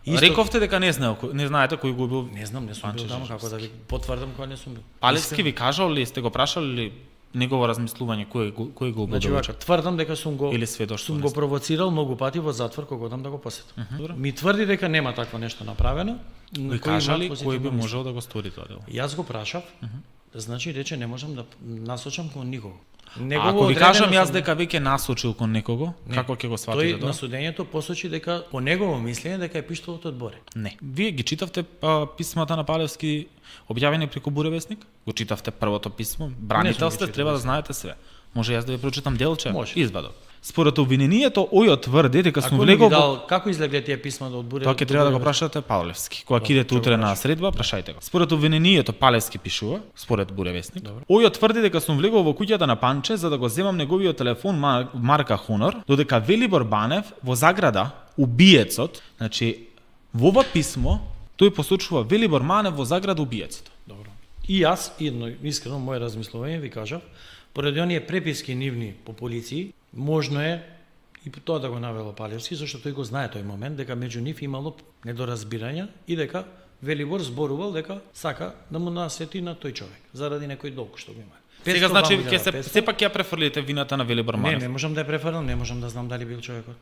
Рековте дека не знаете кој го бил. Не знам, не сум бил Панче таму, како да ви потврдам кога не сум бил. Палевски ви кажал ли, сте го прашали ли негово размислување кој го Значи, убил? вака, тврдам дека сум го Или сведоштво, сум не го знам. провоцирал многу пати во затвор кога одам да го посетам. Добро. Ми тврди дека нема такво нешто направено. Ви кажали кој би можел да го стори тоа дело? Јас го прашав, значи рече не можам да насочам кон никого. А ако ви кажам јас дека веќе насочил кон некого, како ќе го сватите тој тоа? на судењето посочи дека по негово мислење дека е пиштолот од Боре. Не. Вие ги читавте писмата на Палевски објавени преку Буревесник? Го читавте првото писмо? Бранител ги сте, читал, треба да знаете све. Може јас да ви прочитам делче? Може. Извадок. Според обвинението, ој тврди дека сум Ако влегол ми во... дал како излегле тие писма од Буре? Тоа ќе треба да го прашате Палевски. Кога ќе идете утре на средба, прашајте го. Според обвинението Палевски пишува, според Буревесник, ој тврди дека сум влегол во куќата на Панче за да го земам неговиот телефон марка Honor, додека Велибор Банев во заграда убиецот, значи во ова писмо тој посочува Велибор Банев во заграда убиецот. Добро. И јас, едно искрено моје размислување ви кажав, поради оние преписки нивни по полиции, можно е и тоа да го навело Палевски, зашто тој го знае тој момент дека меѓу нив имало недоразбирања и дека Велибор зборувал дека сака да му насети на тој човек заради некој долг што го има. Сега значи ќе се сепак ќе ја префрлите вината на Велибор Манев. Не можам да ја префрлам, не можам да знам дали бил човекот.